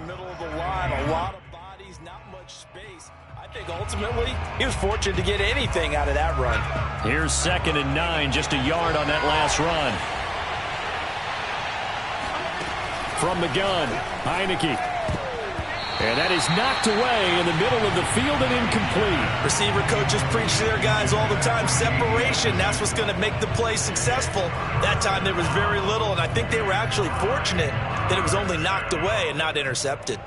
Middle of the line, a lot of bodies, not much space. I think ultimately he was fortunate to get anything out of that run. Here's 2nd and 9, just a yard on that last run. From the gun, Heineke. And that is knocked away in the middle of the field and incomplete. Receiver coaches preach to their guys all the time. Separation, that's what's going to make the play successful. That time there was very little, and I think they were actually fortunate that it was only knocked away and not intercepted.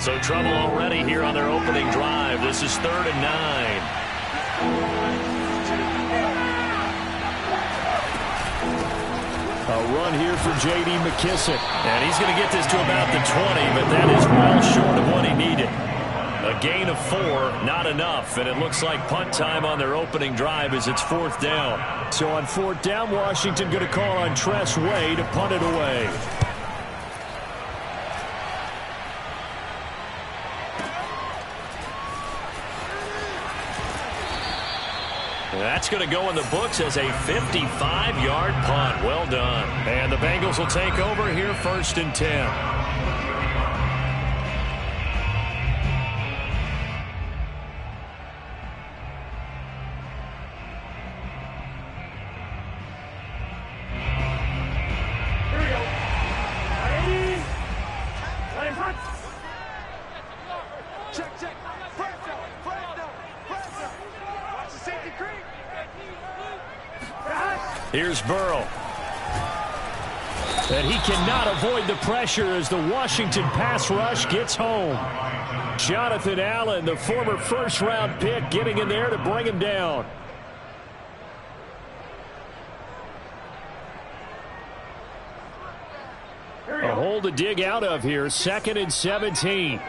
So trouble already here on their opening drive. This is 3rd and 9. A run here for J.D. McKissick. And he's going to get this to about the 20, but that is well short of what he needed. A gain of 4, not enough, and it looks like punt time on their opening drive as it's 4th down. So on 4th down, Washington going to call on Tress Way to punt it away. That's going to go in the books as a 55-yard punt. Well done. And the Bengals will take over here 1st and 10. Here's Burrow. And he cannot avoid the pressure as the Washington pass rush gets home. Jonathan Allen, the former first-round pick, getting in there to bring him down. A hole to dig out of here. 2nd and 17.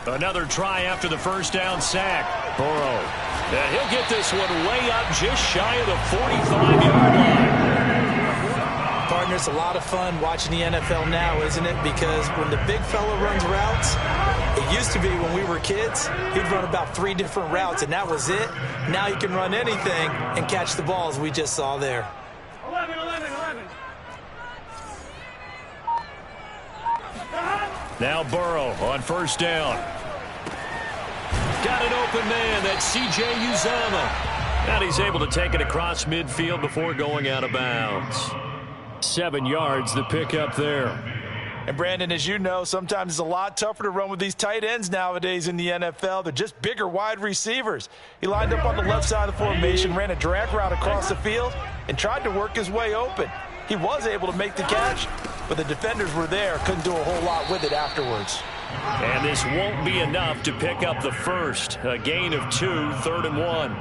Another try after the 1st down sack. Burrow. And he'll get this one way up just shy of the 45-yard line. Partner, it's a lot of fun watching the NFL now, isn't it? Because when the big fella runs routes, it used to be when we were kids, he'd run about 3 different routes, and that was it. Now he can run anything and catch the balls we just saw there. 11. Now Burrow on 1st down. Got an open man. That's C.J. Uzomah. And he's able to take it across midfield before going out of bounds. 7 yards, the pickup there. And Brandon, as you know, sometimes it's a lot tougher to run with these tight ends nowadays in the NFL. They're just bigger wide receivers. He lined up on the left side of the formation, ran a drag route across the field, and tried to work his way open. He was able to make the catch, but the defenders were there, couldn't do a whole lot with it afterwards. And this won't be enough to pick up the first. A gain of 2, 3rd and 1.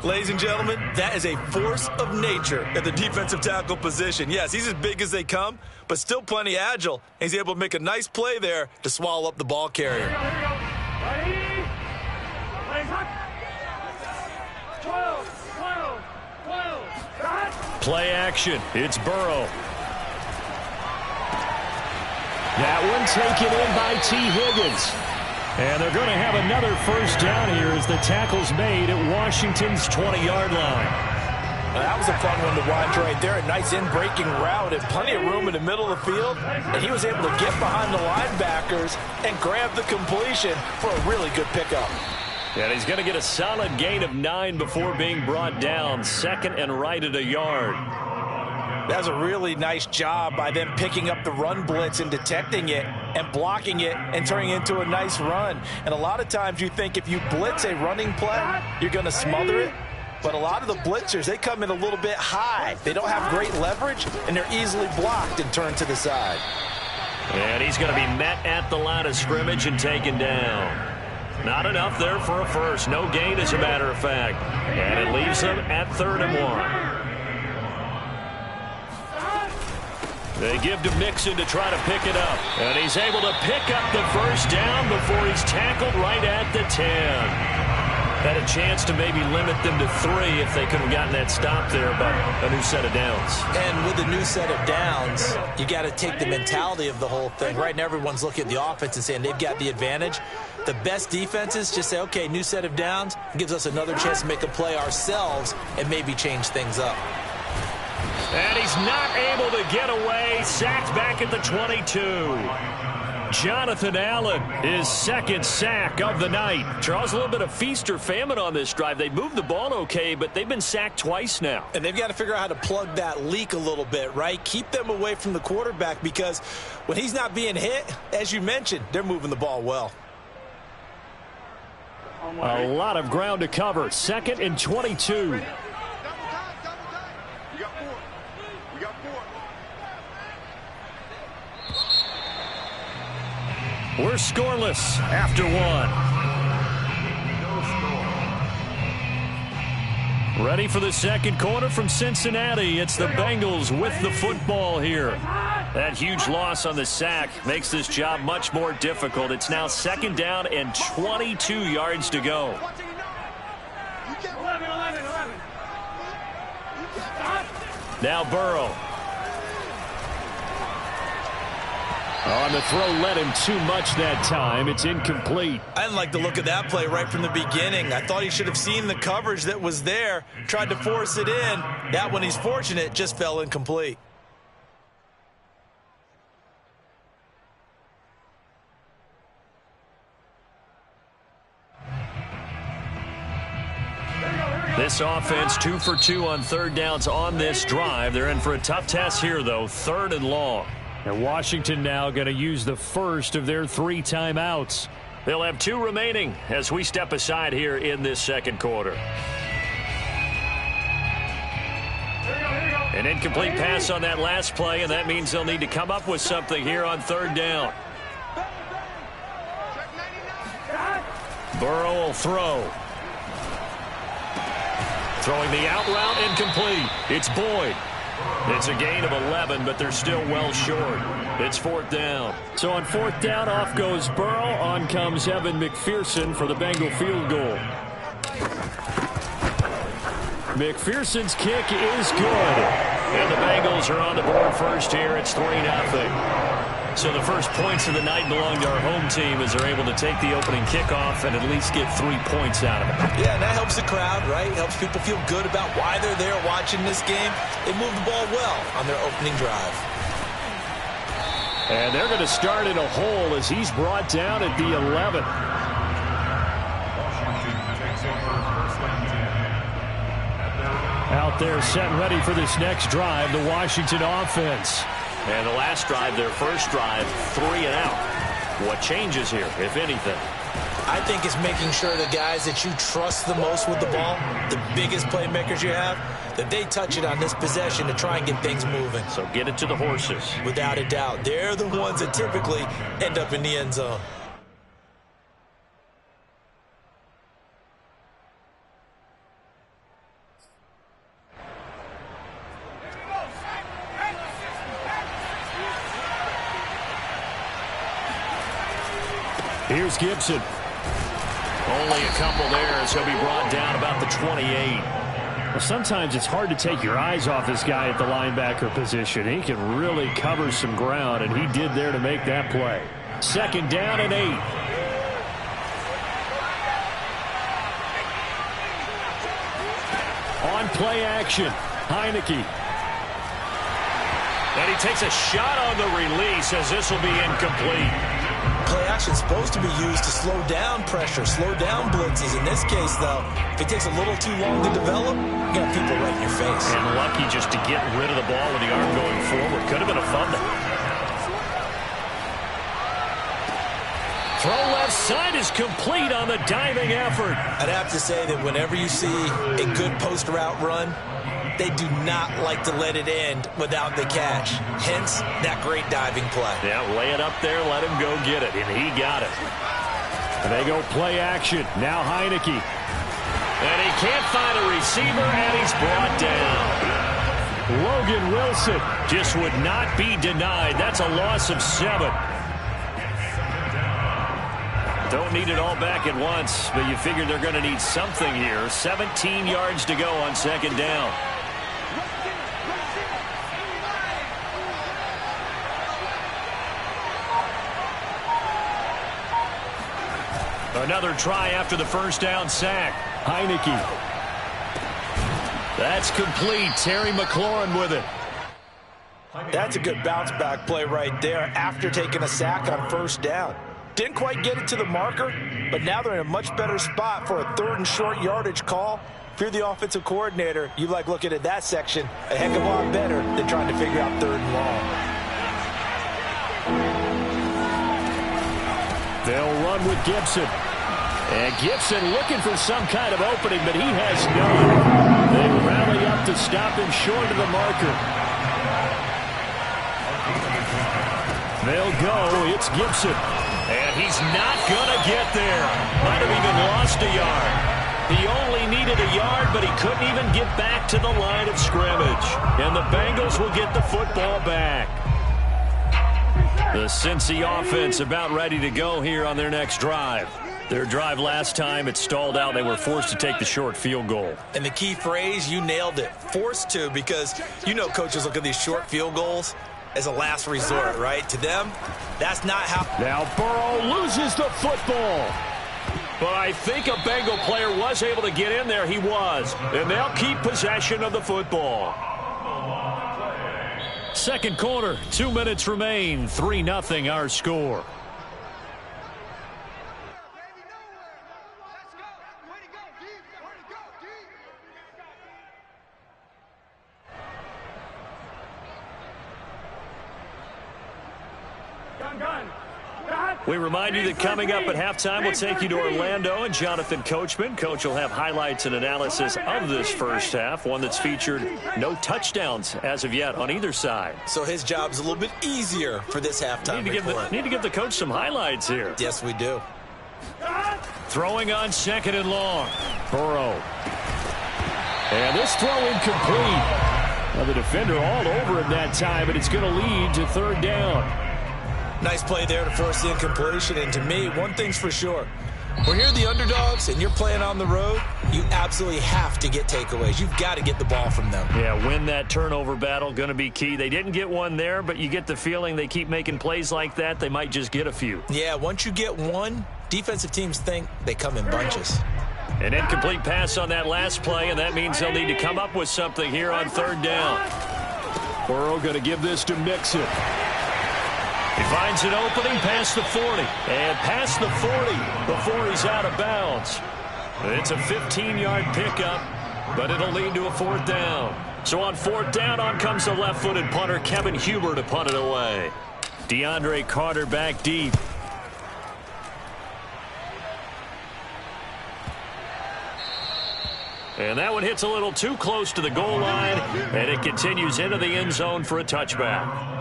Ladies and gentlemen, that is a force of nature at the defensive tackle position. Yes, he's as big as they come, but still plenty agile. He's able to make a nice play there to swallow up the ball carrier. Play action. It's Burrow. That one taken in by T. Higgins. And they're going to have another 1st down here as the tackle's made at Washington's 20-yard line. That was a fun one to watch right there. A nice in-breaking route and plenty of room in the middle of the field. And he was able to get behind the linebackers and grab the completion for a really good pickup. And he's going to get a solid gain of 9 before being brought down. 2nd and right at a yard. That was a really nice job by them picking up the run blitz and detecting it and blocking it and turning it into a nice run. And a lot of times you think if you blitz a running play, you're going to smother it. But a lot of the blitzers, they come in a little bit high. They don't have great leverage, and they're easily blocked and turned to the side. And he's going to be met at the line of scrimmage and taken down. Not enough there for a first. No gain, as a matter of fact. And it leaves them at 3rd and 1. They give to Mixon to try to pick it up. And he's able to pick up the 1st down before he's tackled right at the 10. Had a chance to maybe limit them to 3 if they could have gotten that stop there, but a new set of downs. And with a new set of downs, you got to take the mentality of the whole thing. Right now, everyone's looking at the offense and saying they've got the advantage. The best defenses just say, okay, new set of downs. It gives us another chance to make a play ourselves and maybe change things up. And he's not able to get away. Sacked back at the 22. Jonathan Allen, his second sack of the night. Charles, a little bit of feast or famine on this drive. They moved the ball okay, but they've been sacked twice now. And they've got to figure out how to plug that leak a little bit, right? Keep them away from the quarterback, because when he's not being hit, as you mentioned, they're moving the ball well. A lot of ground to cover. 2nd and 22. We're scoreless after 1. Ready for the second quarter from Cincinnati. It's the Bengals with the football here. That huge loss on the sack makes this job much more difficult. It's now 2nd down and 22 yards to go. Now Burrow. On the throw, led him too much that time. It's incomplete. I didn't like the look of that play right from the beginning. I thought he should have seen the coverage that was there, tried to force it in. That one, he's fortunate, just fell incomplete. This offense 2 for 2 on 3rd downs on this drive. They're in for a tough test here, though. 3rd and long. And Washington now going to use the first of their 3 timeouts. They'll have 2 remaining as we step aside here in this second quarter. An incomplete pass on that last play, and that means they'll need to come up with something here on 3rd down. Burrow will throw. Throwing the out route, incomplete. It's Boyd. It's a gain of 11, but they're still well short. It's 4th down. So on 4th down, off goes Burrow. On comes Evan McPherson for the Bengal field goal. McPherson's kick is good. And the Bengals are on the board first here. It's 3-0. So the first points of the night belong to our home team as they're able to take the opening kickoff and at least get 3 points out of it. Yeah, and that helps the crowd, right? Helps people feel good about why they're there watching this game. They move the ball well on their opening drive. And they're going to start in a hole as he's brought down at the 11. Out there set and ready for this next drive, the Washington offense. And the last drive, their first drive, 3 and out. What changes here, if anything? I think it's making sure the guys that you trust the most with the ball, the biggest playmakers you have, that they touch it on this possession to try and get things moving. So get it to the horses. Without a doubt. They're the ones that typically end up in the end zone. Here's Gibson. Only a couple there as he'll be brought down about the 28. Well, sometimes it's hard to take your eyes off this guy at the linebacker position. He can really cover some ground, and he did there to make that play. 2nd down and 8. On play action, Heineke. And he takes a shot on the release as this will be incomplete. Play action is supposed to be used to slow down pressure, slow down blitzes. In this case, though, if it takes a little too long to develop, you got people right in your face. And lucky just to get rid of the ball with the arm going forward. Could have been a fumble. Throw left side is complete on the diving effort. I'd have to say that whenever you see a good post route run, they do not like to let it end without the catch. Hence, that great diving play. Yeah, lay it up there, let him go get it, and he got it. And they go play action. Now Heineke. And he can't find a receiver, and he's brought down. Logan Wilson just would not be denied. That's a loss of 7. Don't need it all back at once, but you figure they're going to need something here. 17 yards to go on second down. Another try after the first down sack. Heineke. That's complete. Terry McLaurin with it. That's a good bounce-back play right there after taking a sack on first down. Didn't quite get it to the marker, but now they're in a much better spot for a 3rd and short yardage call. If you're the offensive coordinator, you like looking at that section a heck of a lot better than trying to figure out 3rd and long. They'll run with Gibson. And Gibson looking for some kind of opening, but he has none. They rally up to stop him short of the marker. They'll go. It's Gibson. And he's not going to get there. Might have even lost a yard. He only needed a yard, but he couldn't even get back to the line of scrimmage. And the Bengals will get the football back. The Cincy offense about ready to go here on their next drive. Their drive last time, it stalled out. They were forced to take the short field goal. And the key phrase, you nailed it, forced to, because you know coaches look at these short field goals as a last resort, right? To them, that's not how. Now Burrow loses the football. But I think a Bengal player was able to get in there. He was. And they'll keep possession of the football. Second quarter, 2 minutes remain. 3-0 our score. We remind you that coming up at halftime, we'll take you to Orlando and Jonathan Coachman. Coach will have highlights and analysis of this first half, one that's featured no touchdowns as of yet on either side. So his job's a little bit easier for this halftime report. Need to give the coach some highlights here. Yes, we do. Throwing on 2nd and long. Burrow. And this throw incomplete. Well, the defender all over him that time, but it's going to lead to 3rd down. Nice play there to force the incompletion. And to me, one thing's for sure. When you're the underdogs and you're playing on the road, you absolutely have to get takeaways. You've got to get the ball from them. Yeah, win that turnover battle, going to be key. They didn't get one there, but you get the feeling they keep making plays like that, they might just get a few. Yeah, once you get one, defensive teams think they come in bunches. An incomplete pass on that last play, and that means they'll need to come up with something here on 3rd down. Burrow going to give this to Mixon. He finds an opening past the 40 and past the 40 before he's out of bounds. It's a 15-yard pickup, but it'll lead to a 4th down. So on 4th down, on comes the left-footed punter, Kevin Huber, to punt it away. DeAndre Carter back deep. And that one hits a little too close to the goal line, and it continues into the end zone for a touchback.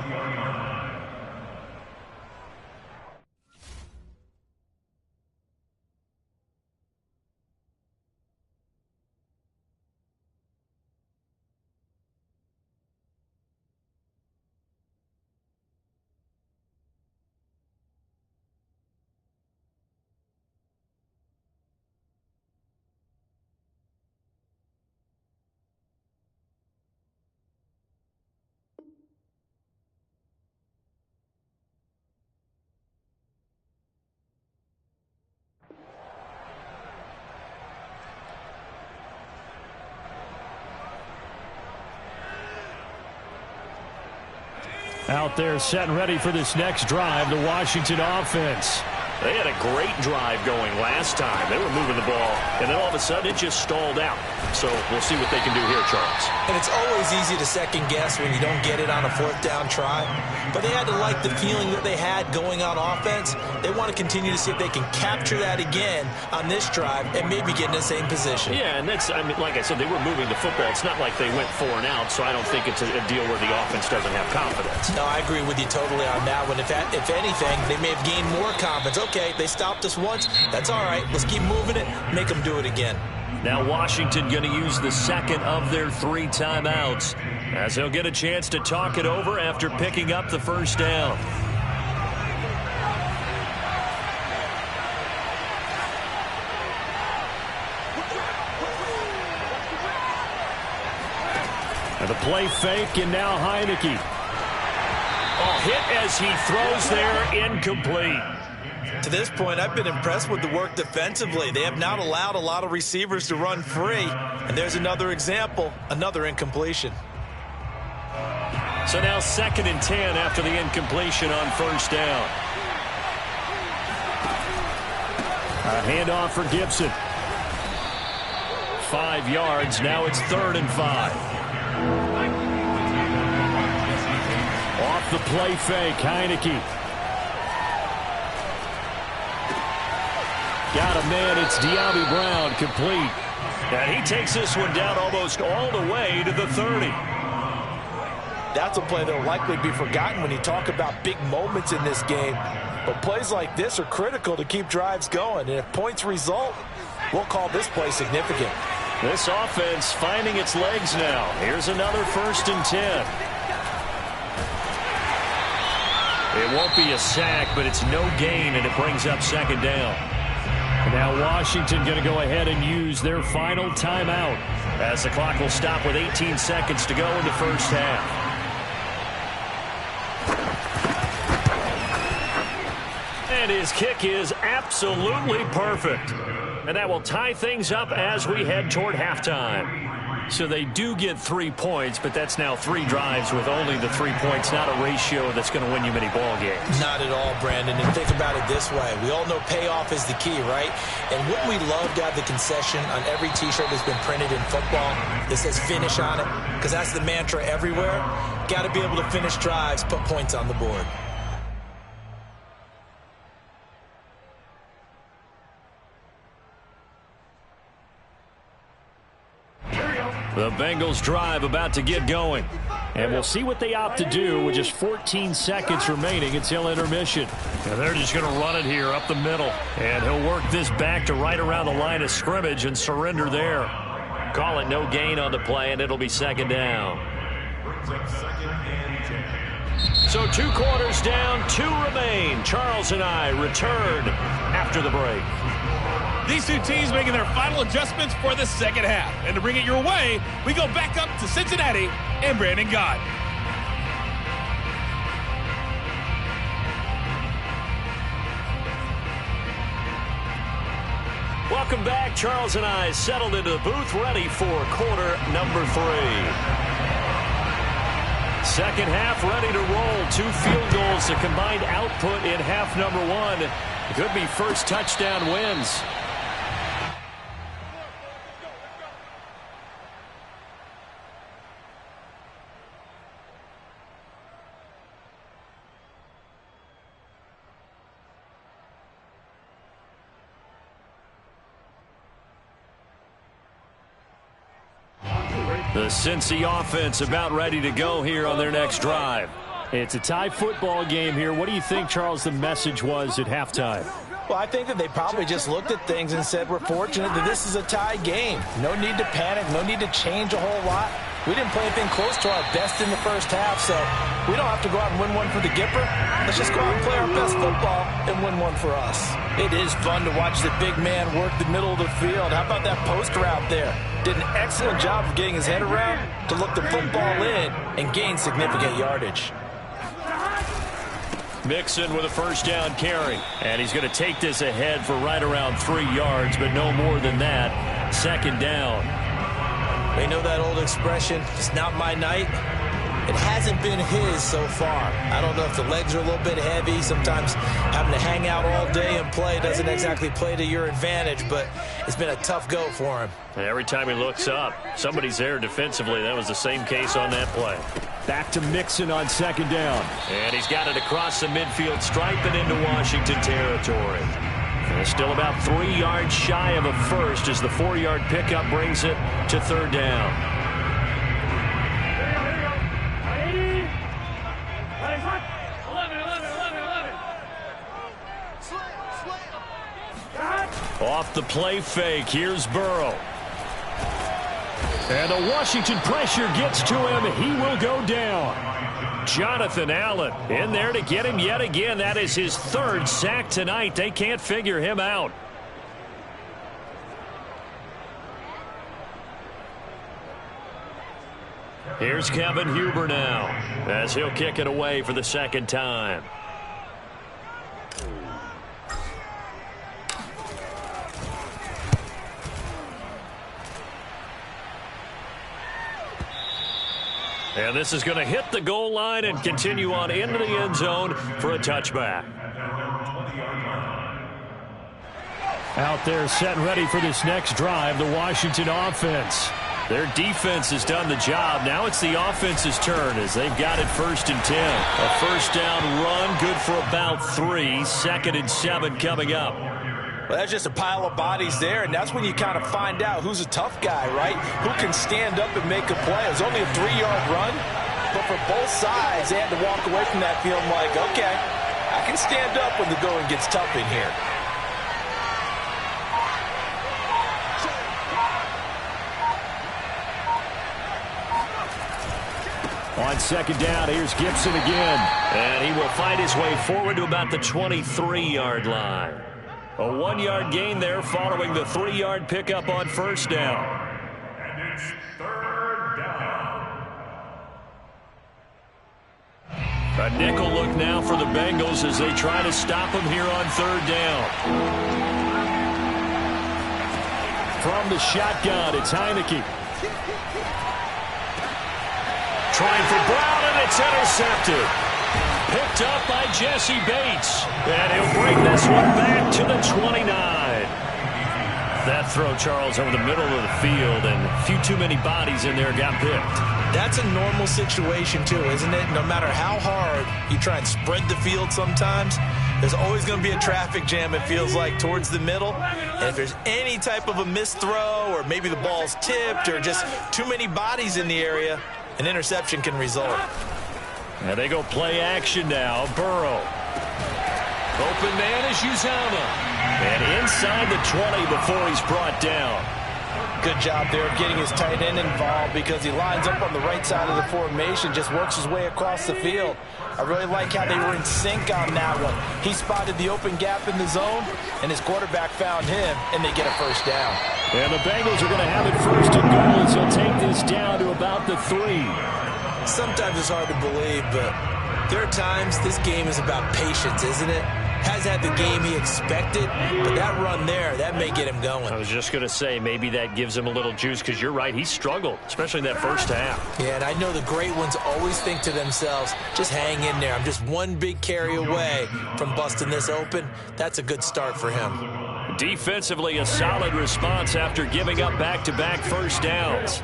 Out there set and ready for this next drive, the Washington offense. They had a great drive going last time. They were moving the ball, and then all of a sudden it just stalled out. So we'll see what they can do here, Charles. And it's always easy to second guess when you don't get it on a 4th down try. But they had to like the feeling that they had going on offense. They want to continue to see if they can capture that again on this drive and maybe get in the same position. Yeah, and that's, I mean, like I said, they were moving the football. It's not like they went 4 and out, so I don't think it's a deal where the offense doesn't have confidence. No, I agree with you totally on that one. If anything, they may have gained more confidence. Okay, they stopped us once. That's all right. Let's keep moving it. Make them do it again. Now Washington going to use the second of their 3 timeouts as they'll get a chance to talk it over after picking up the first down. And the play fake, and now Heineke. Oh, hit as he throws there, incomplete. To this point, I've been impressed with the work defensively. They have not allowed a lot of receivers to run free. And there's another example, another incompletion. So now 2nd and 10 after the incompletion on first down. A handoff for Gibson. 5 yards. Now it's 3rd and 5. Off the play fake, Heineke. Got a man, it's De'Ami Brown, complete. And he takes this one down almost all the way to the 30. That's a play that will likely be forgotten when you talk about big moments in this game. But plays like this are critical to keep drives going. And if points result, we'll call this play significant. This offense finding its legs now. Here's another 1st and 10. It won't be a sack, but it's no gain, and it brings up 2nd down. And now Washington going to go ahead and use their final timeout, as the clock will stop with 18 seconds to go in the first half. And his kick is absolutely perfect. And that will tie things up as we head toward halftime. So they do get 3 points, but that's now 3 drives with only the 3 points, not a ratio that's going to win you many ball games. Not at all, Brandon. And think about it this way. We all know payoff is the key, right? And wouldn't we love to have the concession on every T-shirt that's been printed in football that says finish on it? Because that's the mantra everywhere. Got to be able to finish drives, put points on the board. The Bengals drive about to get going. And we'll see what they opt to do with just 14 seconds remaining until intermission. And they're just going to run it here up the middle. And he'll work this back to right around the line of scrimmage and surrender there. Call it no gain on the play, and it'll be 2nd down. So 2 quarters down, 2 remain. Charles and I return after the break. These two teams making their final adjustments for the second half. And to bring it your way, we go back up to Cincinnati and Brandon Gott. Welcome back. Charles and I settled into the booth, ready for quarter number 3. Second half ready to roll. 2 field goals, the combined output in half number 1. Could be first touchdown wins. The Cincy offense about ready to go here on their next drive. It's a tie football game here. What do you think, Charles, the message was at halftime? Well, I think that they probably just looked at things and said, we're fortunate that this is a tie game. No need to panic, no need to change a whole lot. We didn't play anything close to our best in the first half, so we don't have to go out and win one for the Gipper. Let's just go out and play our best football and win one for us. It is fun to watch the big man work the middle of the field. How about that post route there? Did an excellent job of getting his head around to look the football in and gain significant yardage. Mixon with a first down carry. And he's going to take this ahead for right around 3 yards, but no more than that. 2nd down. We know that old expression, it's not my night. It hasn't been his so far. I don't know if the legs are a little bit heavy. Sometimes having to hang out all day and play doesn't exactly play to your advantage, but it's been a tough go for him. And every time he looks up, somebody's there defensively. That was the same case on that play. Back to Mixon on 2nd down. And he's got it across the midfield stripe and into Washington territory. And still about 3 yards shy of a first as the 4-yard pickup brings it to 3rd down. Off the play fake, here's Burrow. And the Washington pressure gets to him. He will go down. Jonathan Allen in there to get him yet again. That is his 3rd sack tonight. They can't figure him out. Here's Kevin Huber now, as he'll kick it away for the second time. And this is going to hit the goal line and continue on into the end zone for a touchback. Out there set and ready for this next drive, the Washington offense. Their defense has done the job. Now it's the offense's turn as they've got it 1st and 10. A first down run, good for about 3. 2nd and 7 coming up. Well, that's just a pile of bodies there, and that's when you kind of find out who's a tough guy, right? Who can stand up and make a play. It was only a 3-yard run, but for both sides, they had to walk away from that field like, okay, I can stand up when the going gets tough in here. On 2nd down, here's Gibson again. And he will find his way forward to about the 23-yard line. A 1-yard gain there following the 3-yard pickup on 1st down. And it's 3rd down. A nickel look now for the Bengals as they try to stop him here on 3rd down. From the shotgun, it's Heineke. Trying for Brown, and it's intercepted. Picked up by Jesse Bates. And he'll bring this one back to the 29. That throw, Charles, over the middle of the field, and a few too many bodies in there got picked. That's a normal situation, too, isn't it? No matter how hard you try and spread the field sometimes, there's always going to be a traffic jam, it feels like, towards the middle. And if there's any type of a missed throw, or maybe the ball's tipped, or just too many bodies in the area, an interception can result. And they go play action now. Burrow. Open man is Uzama. And inside the 20 before he's brought down. Good job there of getting his tight end involved because he lines up on the right side of the formation, just works his way across the field. I really like how they were in sync on that one. He spotted the open gap in the zone, and his quarterback found him, and they get a first down. And the Bengals are going to have it 1st and goal as he'll take this down to about the 3. Sometimes it's hard to believe, but there are times this game is about patience, isn't it? Hasn't had the game he expected, but that run there, that may get him going. I was just going to say, maybe that gives him a little juice because you're right, he struggled, especially in that first half. Yeah, and I know the great ones always think to themselves, just hang in there. I'm just one big carry away from busting this open. That's a good start for him. Defensively, a solid response after giving up back-to-back first downs.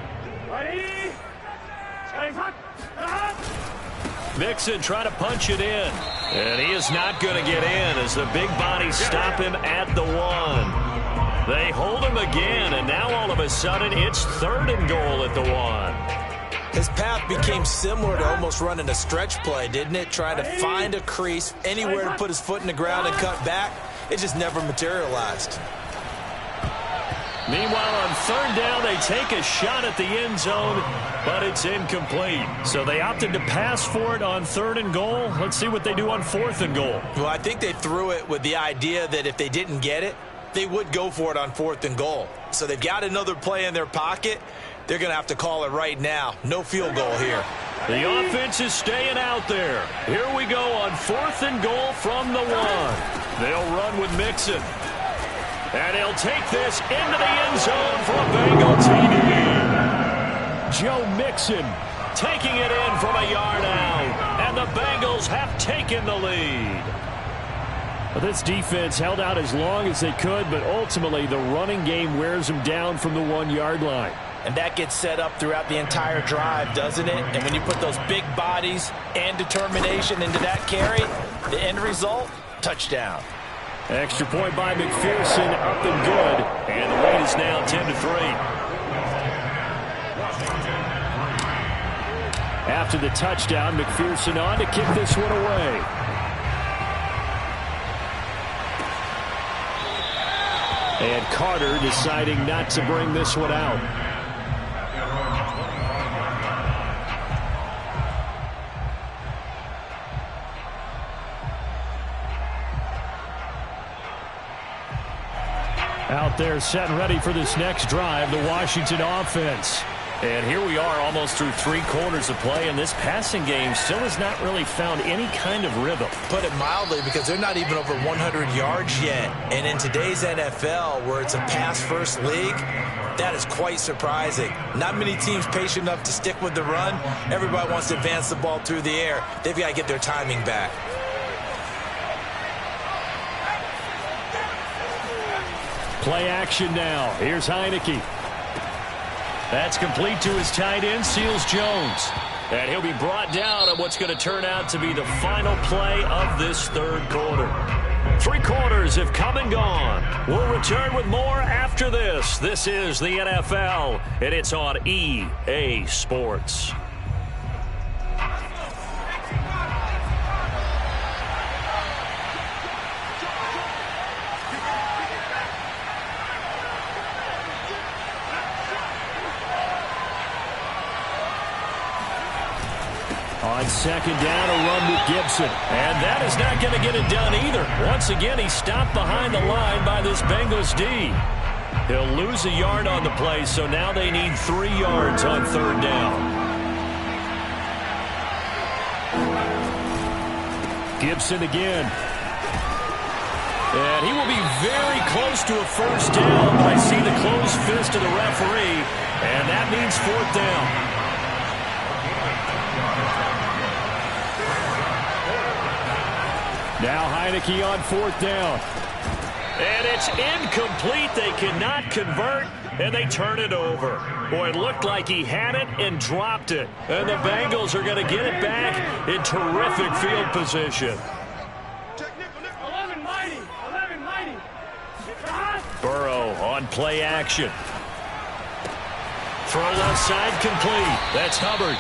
Mixon trying to punch it in. And he is not going to get in as the big bodies stop him at the 1. They hold him again, and now all of a sudden it's 3rd and goal at the 1. His path became similar to almost running a stretch play, didn't it? Trying to find a crease, anywhere to put his foot in the ground and cut back. It just never materialized. Meanwhile, on 3rd down, they take a shot at the end zone, but it's incomplete. So they opted to pass for it on 3rd and goal. Let's see what they do on 4th and goal. Well, I think they threw it with the idea that if they didn't get it, they would go for it on 4th and goal. So they've got another play in their pocket. They're going to have to call it right now. No field goal here. The offense is staying out there. Here we go on 4th and goal from the 1. They'll run with Mixon. And he'll take this into the end zone for a Bengal TD. Joe Mixon taking it in from a yard out. And the Bengals have taken the lead. Well, this defense held out as long as they could, but ultimately the running game wears them down from the 1-yard line. And that gets set up throughout the entire drive, doesn't it? And when you put those big bodies and determination into that carry, the end result, touchdown. Extra point by McPherson, up and good. And the lead is now 10-3. After the touchdown, McPherson on to kick this one away. And Carter deciding not to bring this one out. Out there set and ready for this next drive, the Washington offense. And here we are almost through 3 quarters of play, and this passing game still has not really found any kind of rhythm. Put it mildly, because they're not even over 100 yards yet. And in today's NFL, where it's a pass-first league, that is quite surprising. Not many teams patient enough to stick with the run. Everybody wants to advance the ball through the air. They've got to get their timing back. Play action now. Here's Heineke. That's complete to his tight end, Seals Jones. And he'll be brought down on what's going to turn out to be the final play of this 3rd quarter. 3 quarters have come and gone. We'll return with more after this. This is the NFL, and it's on EA Sports. On 2nd down, a run with Gibson. And that is not going to get it done either. Once again, he's stopped behind the line by this Bengals D. He'll lose a yard on the play, so now they need 3 yards on 3rd down. Gibson again. And he will be very close to a 1st down, but I see the closed fist of the referee, and that means 4th down. Now Heineke on 4th down. And it's incomplete. They cannot convert, and they turn it over. Boy, it looked like he had it and dropped it. And the Bengals are going to get it back in terrific field position. Burrow on play action. Throw left side complete. That's Hubbard.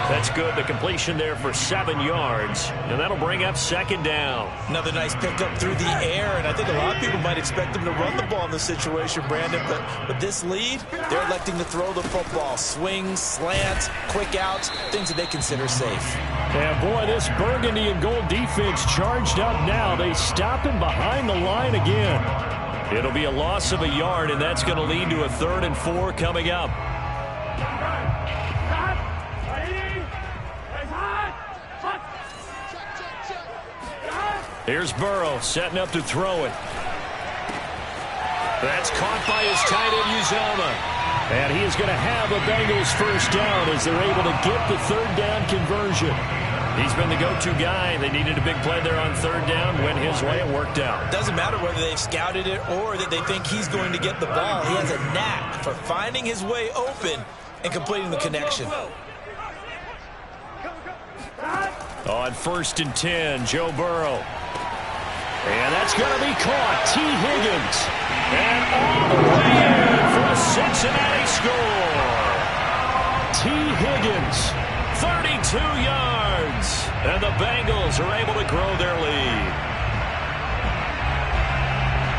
That's good. The completion there for 7 yards. And that'll bring up 2nd down. Another nice pickup through the air, and I think a lot of people might expect them to run the ball in this situation, Brandon, but with this lead, they're electing to throw the football. Swings, slants, quick outs, things that they consider safe. And boy, this burgundy and gold defense charged up now. They stop him behind the line again. It'll be a loss of a yard, and that's going to lead to a 3rd and 4 coming up. Here's Burrow setting up to throw it. That's caught by his tight end, Uzomah. And he is going to have a Bengals 1st down as they're able to get the 3rd down conversion. He's been the go-to guy. They needed a big play there on 3rd down. Went his way. It worked out. Doesn't matter whether they've scouted it or that they think he's going to get the ball. He has a knack for finding his way open and completing the connection. On 1st and 10, Joe Burrow. And that's going to be caught. T. Higgins. And all the way in for a Cincinnati score. T. Higgins, 32 yards. And the Bengals are able to grow their lead.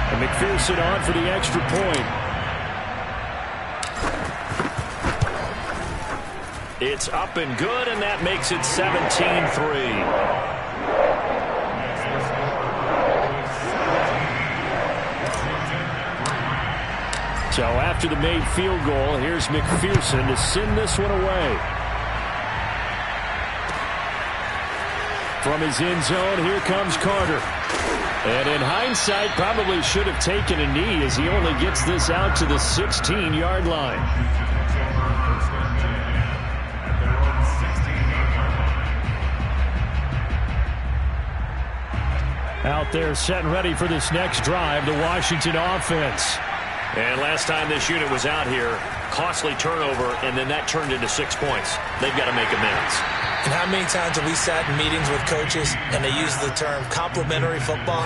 And McPherson on for the extra point. It's up and good, and that makes it 17-3. So after the made field goal, here's McPherson to send this one away. From his end zone, here comes Carter. And in hindsight, probably should have taken a knee as he only gets this out to the 16-yard line. Out there set and ready for this next drive, the Washington offense. And last time this unit was out here, costly turnover, and then that turned into 6 points. They've got to make amends. And how many times have we sat in meetings with coaches and they use the term complementary football?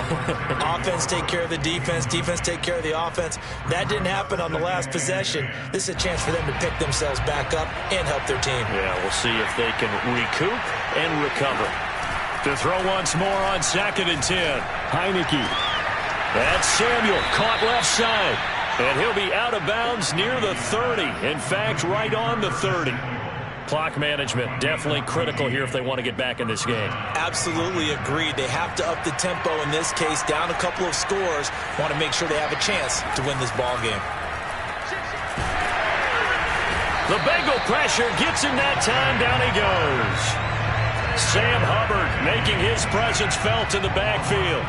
Offense take care of the defense, defense take care of the offense. That didn't happen on the last possession. This is a chance for them to pick themselves back up and help their team. Yeah, we'll see if they can recoup and recover. To throw once more on 2nd and 10. Heineke. That's Samuel, caught left side. And he'll be out of bounds near the 30. In fact, right on the 30. Clock management definitely critical here if they want to get back in this game. Absolutely agreed. They have to up the tempo in this case, down a couple of scores. Want to make sure they have a chance to win this ball game. The Bengal pressure gets him that time. Down he goes. Sam Hubbard making his presence felt in the backfield.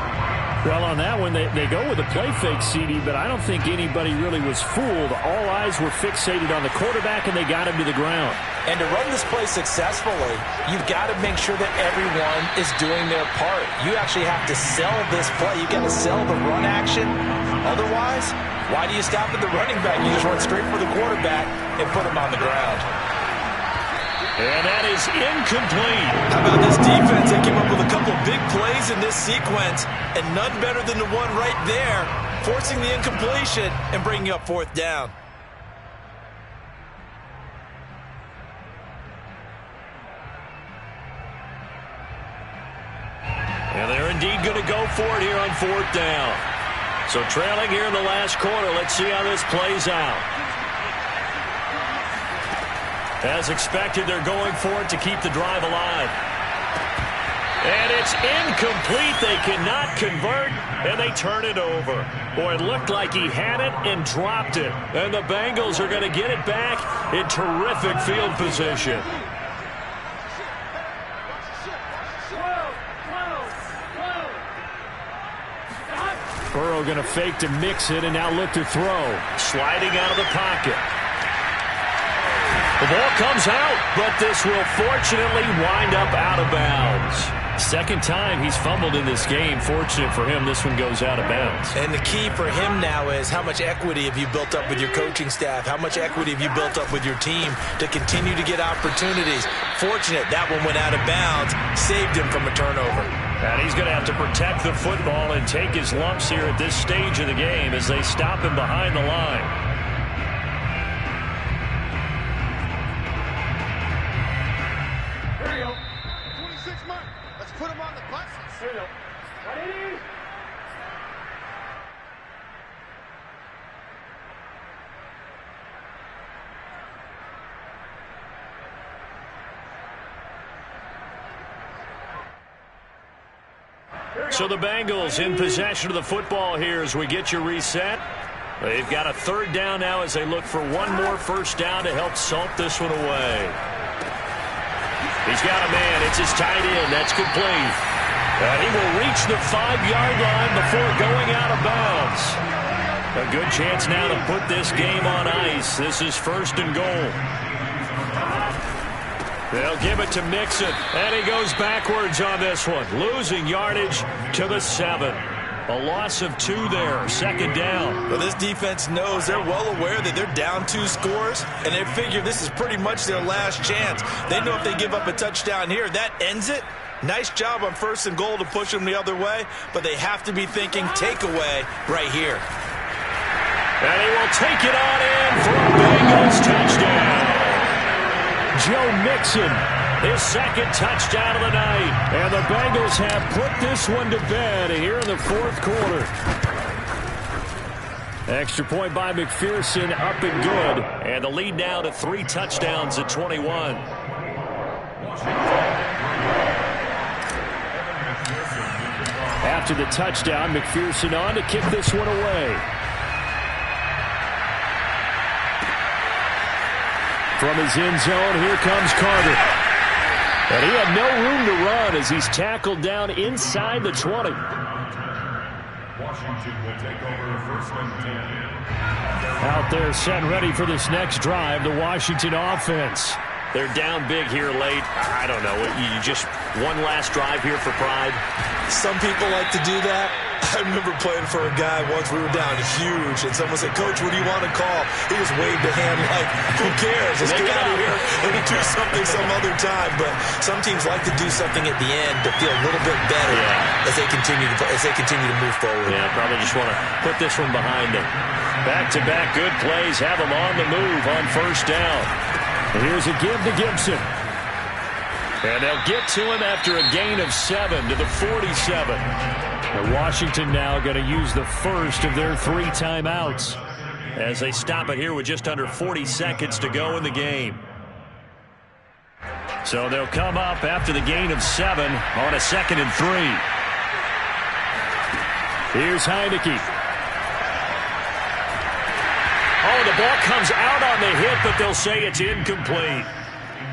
Well, on that one, they go with a play fake, CD, but I don't think anybody really was fooled. All eyes were fixated on the quarterback, and they got him to the ground. And to run this play successfully, you've got to make sure that everyone is doing their part. You actually have to sell this play. You've got to sell the run action. Otherwise, why do you stop at the running back? You just run straight for the quarterback and put him on the ground. And that is incomplete. How about this defense? They came up with a couple of big plays in this sequence, and none better than the one right there, forcing the incompletion and bringing up fourth down. And they're indeed going to go for it here on fourth down. So trailing here in the last quarter, let's see how this plays out. As expected, they're going for it to keep the drive alive. And it's incomplete. They cannot convert, and they turn it over. Boy, it looked like he had it and dropped it. And the Bengals are going to get it back in terrific field position. Burrow going to fake to mix it and now look to throw. Sliding out of the pocket. The ball comes out, but this will fortunately wind up out of bounds. Second time he's fumbled in this game. Fortunate for him, this one goes out of bounds. And the key for him now is how much equity have you built up with your coaching staff? How much equity have you built up with your team to continue to get opportunities? Fortunate that one went out of bounds, saved him from a turnover. And he's going to have to protect the football and take his lumps here at this stage of the game as they stop him behind the line. Put him on the bus. Here we go. Ready? So the Bengals in possession of the football here as we get you reset. They've got a third down now as they look for one more first down to help salt this one away. He's got a man. It's his tight end. That's complete. And he will reach the 5-yard line before going out of bounds. A good chance now to put this game on ice. This is first and goal. They'll give it to Mixon. And he goes backwards on this one. Losing yardage to the 7. A loss of 2 there. Second down. Well, this defense knows, they're well aware that they're down 2 scores, and they figure this is pretty much their last chance. They know if they give up a touchdown here, that ends it. Nice job on first and goal to push them the other way, but they have to be thinking takeaway right here. And he will take it on in for a Bengals touchdown. Joe Mixon, his second touchdown of the night. And the Bengals have put this one to bed here in the fourth quarter. Extra point by McPherson, up and good. And the lead now to 3 touchdowns at 21. After the touchdown, McPherson on to kick this one away. From his end zone, here comes Carter. And he had no room to run as he's tackled down inside the 20. Washington will take over first and 10. Out there set and ready for this next drive, the Washington offense. They're down big here late. I don't know. You just one last drive here for pride. Some people like to do that. I remember playing for a guy once. We were down huge, and someone said, "Coach, what do you want to call?" He just waved a hand like, "Who cares? Let's get out of here and do something some other time." But some teams like to do something at the end to feel a little bit better as they continue to move forward. Yeah, probably just want to put this one behind them. Back-to-back good plays have them on the move on first down. Here's a give to Gibson. And they'll get to him after a gain of 7 to the 47. And Washington now going to use the first of their 3 timeouts as they stop it here with just under 40 seconds to go in the game. So they'll come up after the gain of 7 on a 2nd and 3. Here's Heineke. Oh, the ball comes out on the hit, but they'll say it's incomplete.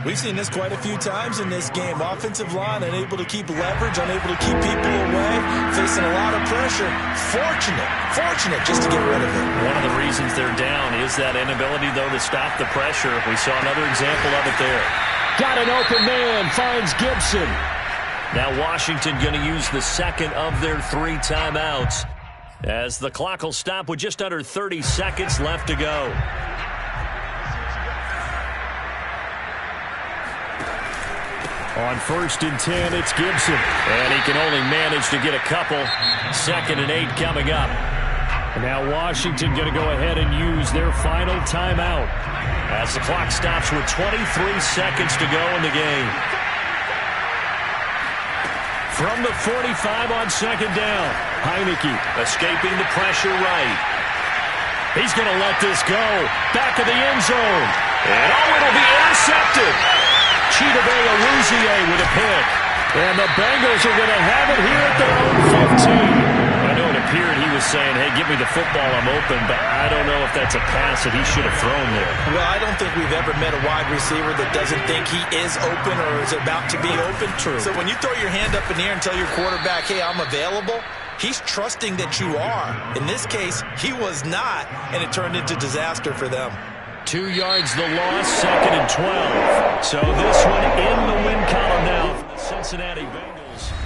We've seen this quite a few times in this game. Offensive line unable to keep leverage, unable to keep people away, facing a lot of pressure. Fortunate just to get rid of it. One of the reasons they're down is that inability, though, to stop the pressure. We saw another example of it there. Got an open man, finds Gibson. Now Washington going to use the second of their 3 timeouts as the clock will stop with just under 30 seconds left to go. On 1st and 10, it's Gibson. And he can only manage to get a couple. 2nd and 8 coming up. And now Washington going to go ahead and use their final timeout as the clock stops with 23 seconds to go in the game. From the 45 on 2nd down, Heineke escaping the pressure right. He's going to let this go. Back of the end zone. And it'll be intercepted. Chidobe Awuzie with a pick. And the Bengals are going to have it here at their own 15. I know it appeared he was saying, hey, give me the football, I'm open, but I don't know if that's a pass that he should have thrown there. Well, I don't think we've ever met a wide receiver that doesn't think he is open or is about to be open. True. So when you throw your hand up in the air and tell your quarterback, hey, I'm available, he's trusting that you are. In this case, he was not, and it turned into disaster for them. 2 yards the loss, 2nd and 12. So this one in the win column now for the Cincinnati Bengals.